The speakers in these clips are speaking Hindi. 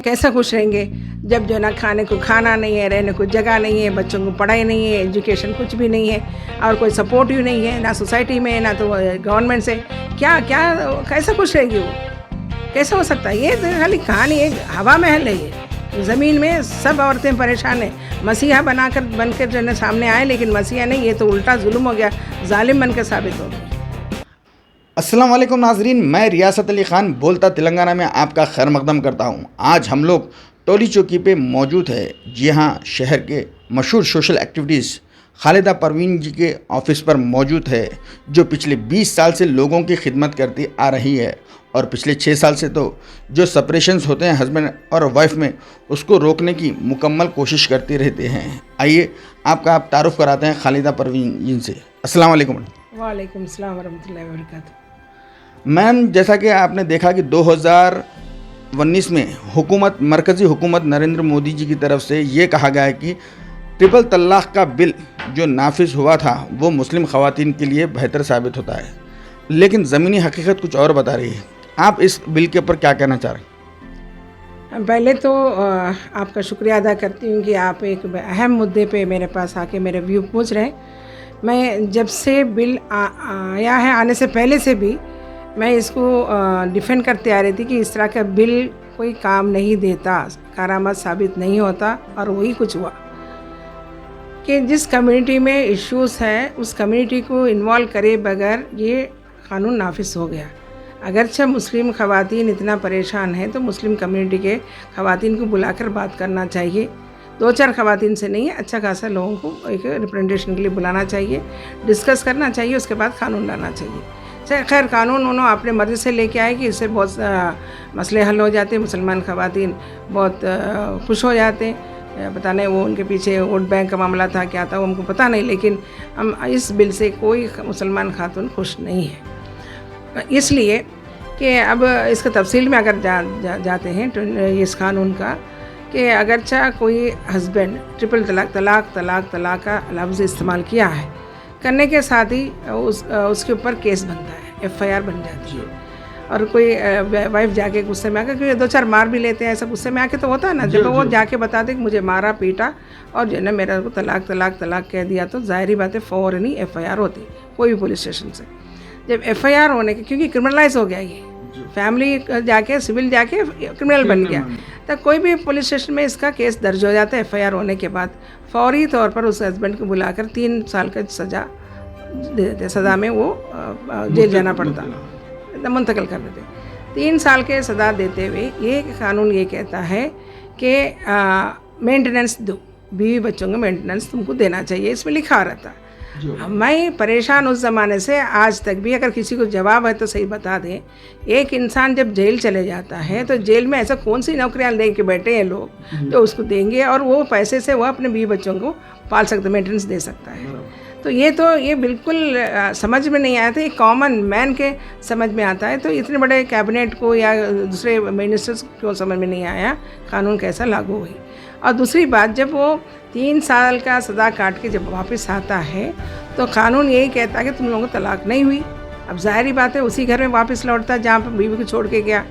कैसा खुश रहेंगे जब जो ना खाने को खाना नहीं है, रहने को जगह नहीं है, बच्चों को पढ़ाई नहीं है, एजुकेशन कुछ भी नहीं है और कोई सपोर्ट भी नहीं है, ना सोसाइटी में ना तो गवर्नमेंट से। क्या क्या कैसा खुश रहेंगी वो? कैसा हो सकता है? ये तो खाली कहानी एक हवा महल है। ये ज़मीन में सब औरतें परेशान हैं। मसीहा बनकर जो है सामने आए, लेकिन मसीहा नहीं, ये तो उल्टा जुल्म हो गया, जालिम बनकर साबित हो गया। अस्सलाम वालेकुम नाजरीन, मैं रियासत अली ख़ान बोलता तेलंगाना में आपका खैर मकदम करता हूँ। आज हम लोग टोली चौकी पे मौजूद है। जी हाँ, शहर के मशहूर सोशल एक्टिविटीज़ खालिदा परवीन जी के ऑफिस पर मौजूद है, जो पिछले 20 साल से लोगों की खिदमत करती आ रही है और पिछले 6 साल से तो जो सेपरेशंस होते हैं हस्बैंड और वाइफ में, उसको रोकने की मुकम्मल कोशिश करते रहते हैं। आइए आपका आप तारुफ कराते हैं खालिदा परवीन जी से। अस्सलाम वालेकुम। वालेकुम सलाम वरहमतुल्लाहि वबरकातुहू। मैम, जैसा कि आपने देखा कि 2019 में मरकज़ी हुकूमत नरेंद्र मोदी जी की तरफ से ये कहा गया है कि ट्रिपल तलाक़ का बिल जो नाफिज हुआ था वो मुस्लिम ख़वातीन के लिए बेहतर साबित होता है, लेकिन ज़मीनी हकीकत कुछ और बता रही है। आप इस बिल के ऊपर क्या कहना चाह रहे हैं? पहले तो आपका शुक्रिया अदा करती हूँ कि आप एक अहम मुद्दे पे मेरे पास आके मेरे व्यू पूछ रहे हैं। मैं जब से बिल आया है, आने से पहले से भी मैं इसको डिफेंड करते आ रही थी कि इस तरह का बिल कोई काम नहीं देता, कारामद साबित नहीं होता। और वही कुछ हुआ कि जिस कम्युनिटी में इश्यूज़ हैं उस कम्युनिटी को इन्वॉल्व करे बगैर ये कानून नाफिज हो गया। अगरचे मुस्लिम ख़वातीन इतना परेशान है तो मुस्लिम कम्युनिटी के ख़वातीन को बुलाकर बात करना चाहिए। 2-4 ख़वातीन से नहीं है, अच्छा खासा लोगों को एक रिप्रेजेंटेशन के लिए बुलाना चाहिए, डिस्कस करना चाहिए, उसके बाद कानून लाना चाहिए। खैर, कानून उन्होंने अपने मर्ज़ी से लेके आए कि इससे बहुत मसले हल हो जाते हैं, मुसलमान ख़वातीन बहुत खुश हो जाते हैं। पता नहीं वो उनके पीछे वोट बैंक का मामला था, क्या था, वो हमको पता नहीं, लेकिन हम इस बिल से कोई मुसलमान खातून खुश नहीं है। इसलिए कि अब इसका तफसील में अगर जाते हैं तो इस कानून का कि अगरचा कोई हस्बैंड ट्रिपल तलाक का लफ्ज़ इस्तेमाल किया है, करने के साथ ही उसके ऊपर केस बनता है, FIR बन जाती है। और कोई वाइफ जाके गुस्से में आके, क्योंकि 2-4 मार भी लेते हैं, ऐसा गुस्से में आके तो होता है ना, जब वो जाके बताते कि मुझे मारा पीटा और जो है ना मेरा को तलाक कह दिया, तो ज़ाहिरी बात है फ़ौरन FIR होती कोई भी पुलिस स्टेशन से। जब FIR होने के, क्योंकि क्रिमिनलाइज हो गया, ये फैमिली जाके सिविल जाके क्रिमिनल बन गया, तो कोई भी पुलिस स्टेशन में इसका केस दर्ज हो जाता है। FIR होने के बाद फौरी तौर पर उस हस्बैंड को बुलाकर 3 साल का सज़ा दे देते। सज़ा में वो जेल जाना पड़ता, मुंतकिल कर देते। 3 साल के सज़ा देते हुए ये कानून ये कहता है कि मेंटेनेंस दो, बीवी बच्चों का मेंटेनेंस तुमको देना चाहिए, इसमें लिखा रहता। मैं परेशान उस ज़माने से आज तक भी, अगर किसी को जवाब है तो सही बता दें। एक इंसान जब जेल चले जाता है तो जेल में ऐसा कौन सी नौकरियां दे के बैठे हैं लोग तो उसको देंगे, और वो पैसे से वो अपने बीवी बच्चों को पाल सकते, मेंटेनेंस दे सकता है। तो ये बिल्कुल समझ में नहीं आया था, एक कॉमन मैन के समझ में आता है, तो इतने बड़े कैबिनेट को या दूसरे मिनिस्टर्स को समझ में नहीं आया कानून कैसा लागू हुई। और दूसरी बात, जब वो 3 साल का सज़ा काट के जब वापस आता है तो कानून यही कहता है कि तुम लोगों को तलाक नहीं हुई। अब ज़ाहिरी बात है उसी घर में वापस लौटता है जहाँ पर बीवी को छोड़ के गया।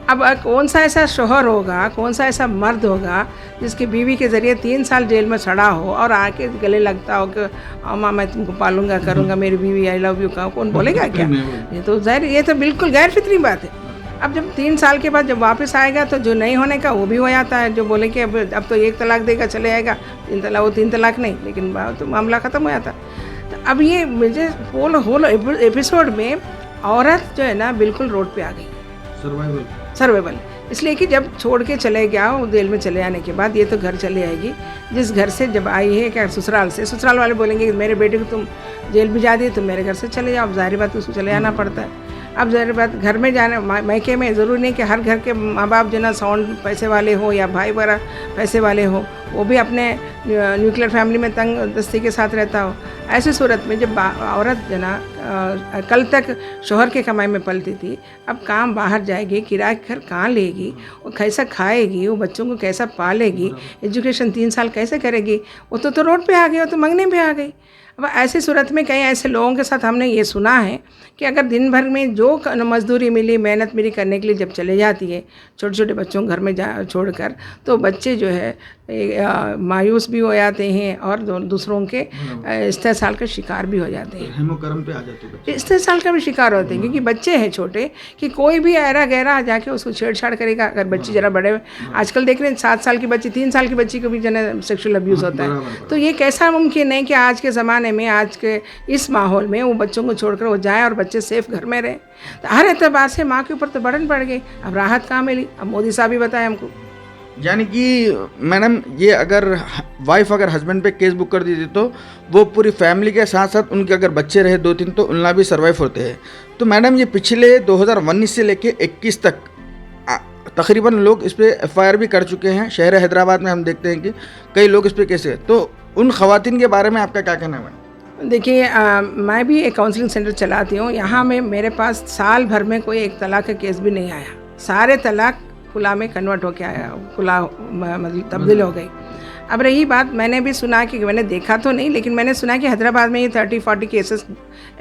अब कौन सा ऐसा शोहर होगा, कौन सा ऐसा मर्द होगा जिसकी बीवी के ज़रिए 3 साल जेल में सड़ा हो और आके गले लगता हो कि माँ मैं तुमको पालूंगा करूँगा, मेरी बीवी आई लव यू का कौन बोलेगा क्या? ये तो ये तो बिल्कुल गैर फितरी बात है। अब जब 3 साल के बाद जब वापस आएगा तो जो नहीं होने का वो भी हो जाता है, जो बोले कि अब तो 1 तलाक देगा चले आएगा, 3 तलाक नहीं, लेकिन तो मामला ख़त्म हो जाता। तो अब ये मुझे होल एपिसोड में औरत जो है ना बिल्कुल रोड पे आ गई, सर्वाइवल। इसलिए कि जब छोड़ के चले गया वो जेल में चले आने के बाद, ये तो घर चले आएगी जिस घर से जब आई है, क्या ससुराल से, ससुराल वाले बोलेंगे कि मेरे बेटे को तुम जेल भी जा दिए, तुम मेरे घर से चले जाओ। अब ज़ाहिर बात उसको चले आना पड़ता है। अब ज़ाहिर बात घर में जाने, मायके में ज़रूरी नहीं कि हर घर के माँ बाप जो ना साउंड पैसे वाले हो या भाई वगैरह पैसे वाले हो, वो भी अपने न्यूक्लियर फैमिली में तंग दस्ती के साथ रहता हो। ऐसी सूरत में जब औरत जो ना कल तक शोहर के कमाई में पलती थी, अब काम बाहर जाएगी, किराए का घर कहाँ लेगी, वो कैसा खाएगी, वो बच्चों को कैसा पालेगी, एजुकेशन 3 साल कैसे करेगी, वो तो रोड पे आ गई, वो तो मंगने पे आ गई। अब ऐसी सूरत में कई ऐसे लोगों के साथ हमने ये सुना है कि अगर दिन भर में जो मजदूरी मिली, मेहनत मिली करने के लिए जब चले जाती है छोटे छोटे बच्चों को घर में छोड़कर, तो बच्चे जो है मायूस भी हो जाते हैं और दूसरों के इस्तेसाल का शिकार भी हो जाते हैं, हेमोकरम पे आ जाते हैं, इस्तेसाल का भी शिकार होते हैं, क्योंकि बच्चे हैं छोटे कि कोई भी ऐरा गहरा आ जाके उसको छेड़छाड़ करेगा। अगर बच्चे ज़रा बड़े, आजकल देख रहे हैं 7 साल की बच्ची, 3 साल की बच्ची को भी जो सेक्सुअल अब्यूज़ होता है। तो ये कैसा मुमकिन है कि आज के ज़माने में, आज के इस माहौल में वो बच्चों को छोड़कर वो जाए और बच्चे सेफ घर में रहें? तो हर एतबार से माँ के ऊपर तो बर्डन पड़ गई। अब राहत कहाँ मिली? अब मोदी साहब ही बताए हमको। यानी कि मैडम, ये अगर वाइफ अगर हस्बैंड पे केस बुक कर दी थी तो वो पूरी फैमिली के साथ साथ उनके अगर बच्चे रहे 2-3 तो उनका भी सर्वाइव होते हैं। तो मैडम, ये पिछले 2019 से लेके 21 तक तकरीबन लोग इस पर FIR भी कर चुके हैं। शहर हैदराबाद में हम देखते हैं कि कई लोग इस पर केस है। तो उन ख़वातीन के बारे में आपका क्या कहना है मैडम? देखिए, मैं भी एक काउंसलिंग सेंटर चलाती हूँ। यहाँ में मेरे पास साल भर में कोई एक तलाक का केस भी नहीं आया। सारे तलाक खुला में कन्वर्ट होके आया, खुला मतलब तब्दील हो गई। अब रही बात, मैंने भी सुना कि, मैंने देखा तो नहीं, लेकिन मैंने सुना कि हैदराबाद में ये 30-40 केसेस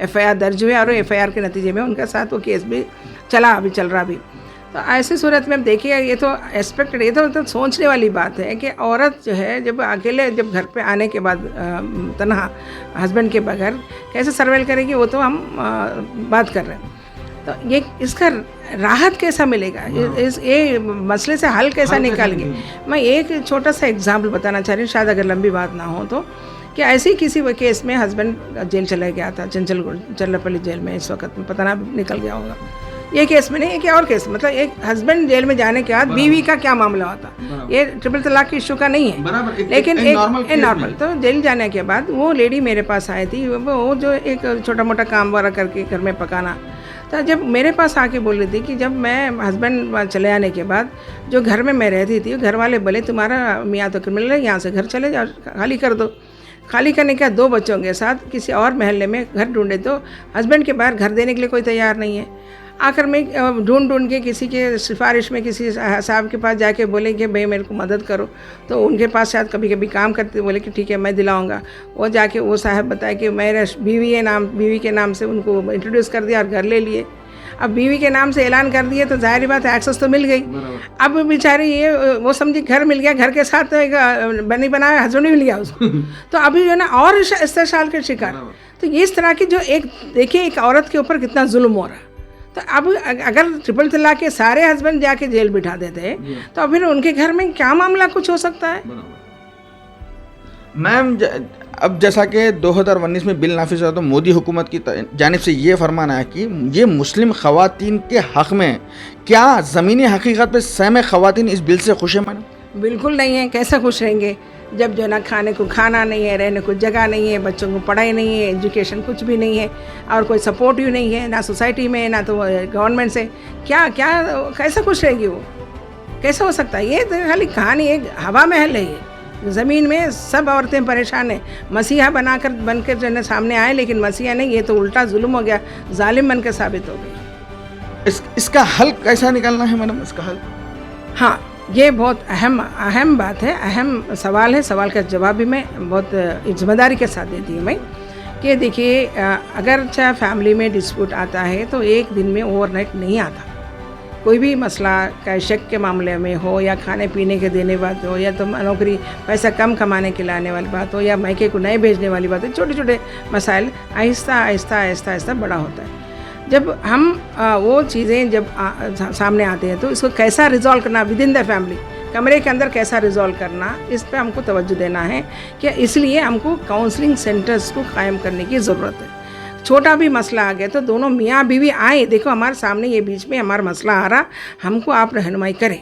FIR दर्ज हुए और FIR के नतीजे में उनके साथ वो केस भी चला, अभी चल रहा भी। तो ऐसी सूरत में देखिए, ये तो एक्सपेक्टेड, ये तो सोचने वाली बात है कि औरत जो है जब अकेले जब घर पे आने के बाद तन्हा हस्बैंड के बगैर कैसे सर्वाइव करेगी, वो तो हम बात कर रहे हैं। तो ये इसका राहत कैसा मिलेगा, ये मसले से हल कैसा निकालेंगे? मैं एक छोटा सा एग्जाम्पल बताना चाह रही हूँ, शायद अगर लंबी बात ना हो तो। कि ऐसे ही किसी केस में हस्बैंड जेल चला गया था, चंचलपल्ली जेल में, इस वक्त पता ना निकल गया होगा। ये केस में नहीं, एक और केस, मतलब एक हस्बैंड जेल में जाने के बाद बीवी का क्या मामला होता, ये ट्रिपल तलाक के इशू का नहीं है, लेकिन एक नॉर्मल। तो जेल जाने के बाद वो लेडी मेरे पास आई थी, वो जो एक छोटा मोटा काम वाला करके घर में पकाना। तो जब मेरे पास आके बोल रही थी कि जब मैं हस्बैंड चले आने के बाद जो घर में मैं रहती थी, घर वाले बोले तुम्हारा मियाँ तो क्रिमिनल है, यहाँ से घर चले जाओ, खाली कर दो। खाली करने के बाद 2 बच्चों के साथ किसी और महल्ले में घर ढूंढे तो हस्बैंड के बाहर घर देने के लिए कोई तैयार नहीं है। आखिर में ढूंढ के किसी के सिफारिश में किसी साहब के पास जाके बोले कि भाई मेरे को मदद करो, तो उनके पास शायद कभी कभी काम करते, बोले कि ठीक है मैं दिलाऊंगा। वो जाके वो साहब बताए कि मेरा बीवी के नाम से उनको इंट्रोड्यूस कर दिया और घर ले लिए। अब बीवी के नाम से ऐलान कर दिए तो जाहिर बात है एक्सेस तो मिल गई। अब बेचारी ये वो समझी घर मिल गया, घर के साथ तो एक बनी बनाया हस्बैंड भी मिल गया उसको। तो अभी जो है ना और इस्तेसाल के शिकार। तो ये इस तरह की जो एक देखिए एक औरत के ऊपर कितना जुल्म हो रहा है। तो अब अगर ट्रिपल तलाक के सारे हस्बैंड जाके जेल बिठा देते तो फिर उनके घर में क्या मामला कुछ हो सकता है? मैम, अब जैसा कि 2019 में बिल नाफिज हुआ तो मोदी हुकूमत की जानिब से ये फरमान आया कि ये मुस्लिम ख़वातीन के हक़ में, क्या ज़मीनी हकीकत पे सहम ख़वातीन इस बिल से खुश है मैडम? बिल्कुल नहीं है। कैसा खुश रहेंगे जब जो ना खाने को खाना नहीं है, रहने को जगह नहीं है, बच्चों को पढ़ाई नहीं है, एजुकेशन कुछ भी नहीं है और कोई सपोर्ट भी नहीं है, ना सोसाइटी में ना तो गवर्नमेंट से। क्या कैसा खुश रहेगी वो? कैसा हो सकता है? ये तो खाली कहानी एक हवा महल है। ये ज़मीन में सब औरतें परेशान हैं। मसीहा बनकर जो है सामने आए, लेकिन मसीहा नहीं, ये तो उल्टा जुल्म हो गया, जालिम बनकर साबित हो गई। इसका हल कैसा निकालना है मैडम? इसका हल, हाँ, ये बहुत अहम बात है, अहम सवाल है। सवाल का जवाब भी मैं बहुत जिम्मेदारी के साथ देती हूँ मैं कि देखिए, अगर चाहे फैमिली में डिस्प्यूट आता है तो एक दिन में ओवरनाइट नहीं आता। कोई भी मसला का शक के मामले में हो या खाने पीने के देने बात हो या तो नौकरी पैसा कम कमाने के लाने वाली बात हो या मायके को नए भेजने वाली बात हो, छोटे छोटे मसाइल आहिस्ता बड़ा होता है। जब हम वो चीज़ें जब सामने आते हैं तो इसको कैसा रिजॉल्व करना विद इन द फैमिली, कमरे के अंदर कैसा रिजॉल्व करना, इस पे हमको तवज्जो देना है कि इसलिए हमको काउंसलिंग सेंटर्स को कायम करने की ज़रूरत है। छोटा भी मसला आ गया तो दोनों मियाँ बीवी आए, देखो हमारे सामने ये बीच में हमारा मसला आ रहा, हमको आप रहनुमाई करें,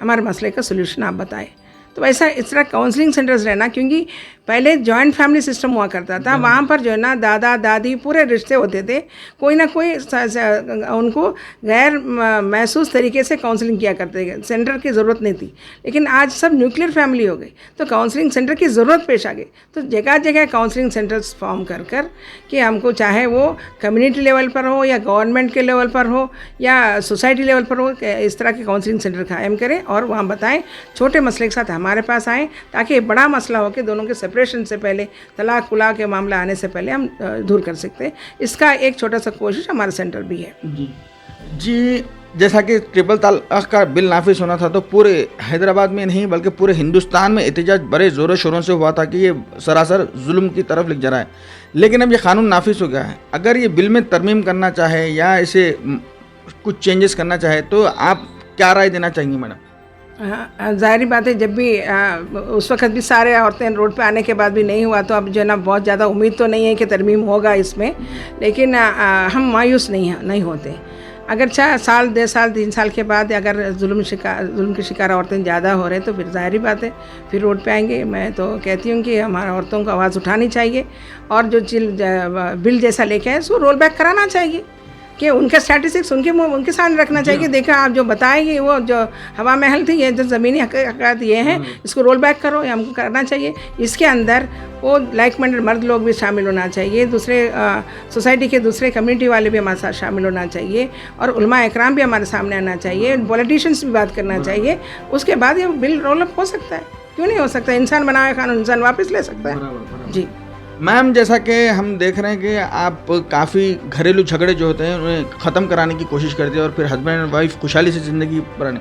हमारे मसले का सोल्यूशन आप बताएं। तो ऐसा इस तरह काउंसलिंग सेंटर्स रहना, क्योंकि पहले जॉइंट फैमिली सिस्टम हुआ करता था, वहाँ पर जो है ना दादा दादी पूरे रिश्ते होते थे, कोई ना कोई उनको गैर महसूस तरीके से काउंसलिंग किया करते थे, सेंटर की ज़रूरत नहीं थी। लेकिन आज सब न्यूक्लियर फैमिली हो गई तो काउंसलिंग सेंटर की ज़रूरत पेश आ गई। तो जगह जगह काउंसलिंग सेंटर्स फॉर्म कर कि हमको चाहे वो कम्युनिटी लेवल पर हो या गवर्नमेंट के लेवल पर हो या सोसाइटी लेवल पर हो, इस तरह के काउंसलिंग सेंटर कायम करें और वहाँ बताएं, छोटे मसले के साथ हमारे पास आएँ, ताकि बड़ा मसला हो कि दोनों के सेपरेशन से पहले, तलाक कुला के मामला आने से पहले हम दूर कर सकते हैं। इसका एक छोटा सा कोशिश हमारा सेंटर भी है। जी, जैसा कि ट्रिपल तलाक का बिल नाफिज होना था तो पूरे हैदराबाद में नहीं बल्कि पूरे हिंदुस्तान में एहतजाज बड़े ज़ोरों शोरों से हुआ था कि ये सरासर जुल्म की तरफ लिख जा रहा है। लेकिन अब ये कानून नाफिज हो गया है। अगर ये बिल में तरमीम करना चाहे या इसे कुछ चेंजेस करना चाहे तो आप क्या राय देना चाहेंगी मैडम? ज़ाहिर बात है, जब भी उस वक्त भी सारे औरतें रोड पे आने के बाद भी नहीं हुआ, तो अब जो है ना बहुत ज़्यादा उम्मीद तो नहीं है कि तरमीम होगा इसमें। लेकिन हम मायूस नहीं होते। अगर 4 साल 1.5 साल 3 साल के बाद अगर जुल्म के शिकार औरतें ज़्यादा हो रहे हैं तो फिर ज़ाहिर बात है फिर रोड पे आएंगे। मैं तो कहती हूँ कि हमारा औरतों को आवाज़ उठानी चाहिए और जो बिल जैसा लेके आए उसको रोल बैक कराना चाहिए कि उनके स्टैटिस्टिक्स उनके सामने रखना चाहिए। देखा आप जो बताएंगे वो जो हवा महल थी, ये जो ज़मीनी हक़ीक़त ये हैं, इसको रोल बैक करो, ये हमको करना चाहिए। इसके अंदर वो लाइक माइंडेड मर्द लोग भी शामिल होना चाहिए, दूसरे सोसाइटी के दूसरे कम्युनिटी वाले भी हमारे साथ शामिल होना चाहिए और उलमा इकराम भी हमारे सामने आना चाहिए, पॉलिटिशियंस भी बात करना चाहिए। उसके बाद ये बिल रोल अप हो सकता है, क्यों नहीं हो सकता? इंसान बनाया कानून इंसान वापस ले सकता है। जी मैम, जैसा कि हम देख रहे हैं कि आप काफ़ी घरेलू झगड़े जो होते हैं उन्हें ख़त्म कराने की कोशिश करते हैं और फिर हस्बैंड एंड वाइफ खुशहाली से ज़िंदगी बनाने,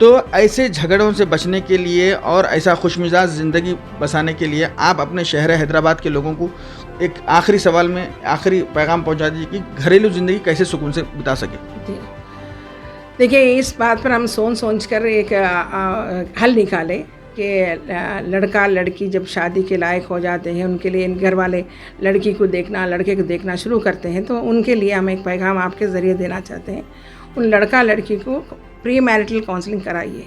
तो ऐसे झगड़ों से बचने के लिए और ऐसा खुशमिजाज ज़िंदगी बसाने के लिए आप अपने शहर हैदराबाद के लोगों को एक आखिरी सवाल में आखिरी पैगाम पहुंचा दीजिए कि घरेलू ज़िंदगी कैसे सुकून से बिता सके। देखिए, इस बात पर हम सोच कर एक हल निकालें कि लड़का लड़की जब शादी के लायक हो जाते हैं, उनके लिए घर वाले लड़की को देखना लड़के को देखना शुरू करते हैं, तो उनके लिए हम एक पैगाम आपके ज़रिए देना चाहते हैं। उन लड़का लड़की को प्री मैरिटल काउंसलिंग कराइए।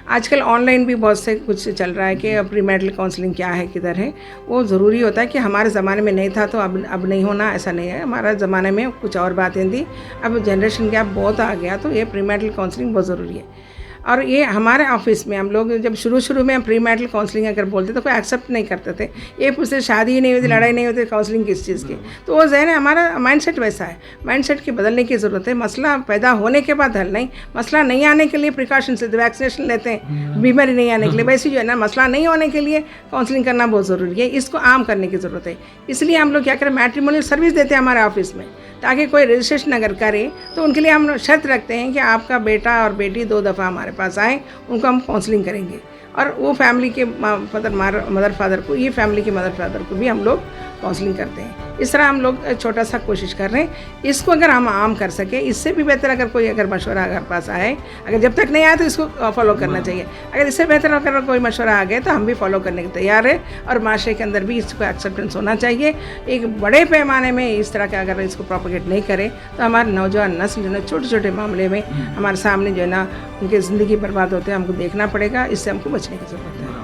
आजकल ऑनलाइन भी बहुत से कुछ चल रहा है कि प्री मैरिटल काउंसलिंग क्या है, किधर है। वो ज़रूरी होता है कि हमारे ज़माने में नहीं था तो अब नहीं होना, ऐसा नहीं है। हमारा ज़माने में कुछ और बातें थी, अब जनरेशन गैप बहुत आ गया, तो ये प्री मैरिटल काउंसलिंग बहुत ज़रूरी है। और ये हमारे ऑफिस में हम लोग जब शुरू में प्री मैरिटल काउंसलिंग अगर बोलते तो कोई एक्सेप्ट नहीं करते थे। ये पूछते शादी ही नहीं होती, लड़ाई नहीं होती, काउंसलिंग किस चीज़ की? तो वो ज़हन है, हमारा माइंडसेट वैसा है। माइंडसेट की बदलने की ज़रूरत है। मसला पैदा होने के बाद हल नहीं, मसला नहीं आने के लिए प्रिकॉशंस लेते, वैक्सीनेशन लेते हैं बीमारी नहीं आने के लिए, वैसे जो है ना मसला नहीं होने के लिए काउंसलिंग करना बहुत ज़रूरी है। इसको आम करने की ज़रूरत है। इसलिए हम लोग क्या करें, मैट्रिमोनियल सर्विस देते हैं हमारे ऑफिस में, ताकि कोई रजिस्ट्रेशन अगर करे तो उनके लिए हम शर्त रखते हैं कि आपका बेटा और बेटी 2 दफ़ा हमारे पास आए, उनको हम काउंसलिंग करेंगे। और वो फैमिली के मदर फादर को, ये फैमिली के मदर फादर को भी हम लोग काउंसलिंग करते हैं। इस तरह हम लोग छोटा सा कोशिश कर रहे हैं। इसको अगर हम आम कर सके, इससे भी बेहतर अगर कोई मशवरा अगर पास आए, अगर जब तक नहीं आया तो इसको फॉलो करना चाहिए। अगर इससे बेहतर अगर कोई मशवरा आ गया तो हम भी फॉलो करने के तैयार है और माशरे के अंदर भी इसको एक्सेप्टेंस होना चाहिए। एक बड़े पैमाने में इस तरह का अगर इसको प्रोपोगेट नहीं करे तो हमारे नौजवान नस्ल जो है ना छोटे छोटे मामले में हमारे सामने जो है ना उनकी ज़िंदगी बर्बाद होते हैं, हमको देखना पड़ेगा। इससे हमको बचने की ज़रूरत है।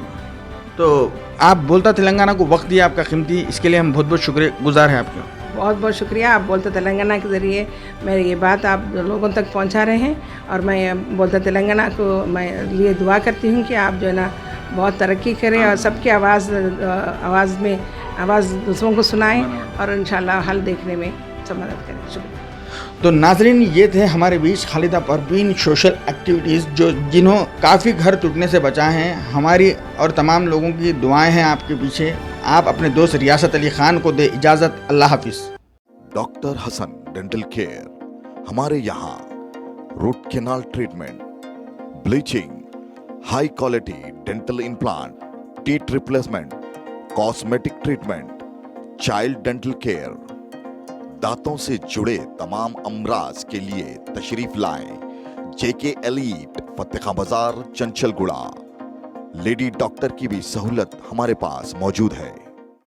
तो आप बोलता तेलंगाना को वक्त दिया आपका कीमती, इसके लिए हम बहुत बहुत शुक्रगुजार हैं आपके। बहुत बहुत शुक्रिया। आप बोलता तेलंगाना के ज़रिए मेरी ये बात आप लोगों तक पहुंचा रहे हैं और मैं बोलता तेलंगाना को मैं लिए दुआ करती हूं कि आप जो है ना बहुत तरक्की करें और सबकी आवाज़ दूसरों को सुनाएं और इंशाल्लाह हल देखने में सब मदद करें। शुक्रिया। तो नाजरीन, ये थे हमारे बीच खालिदा परवीन, सोशल एक्टिविटीज़ जिन्हों काफ़ी घर टूटने से बचा हैं। हमारी और तमाम लोगों की दुआएं हैं आपके पीछे। आप अपने दोस्त रियासत अली खान को दे इजाज़त। अल्लाह हाफिज़। डॉक्टर हसन डेंटल केयर, हमारे यहाँ root canal treatment, bleaching, high quality dental implant, teeth replacement, cosmetic treatment, child dental care, दांतों से जुड़े तमाम अमराज के लिए तशरीफ लाएं। जेके एलीट, फतेहा बाजार, चंचलगुड़ा। लेडी डॉक्टर की भी सहूलत हमारे पास मौजूद है।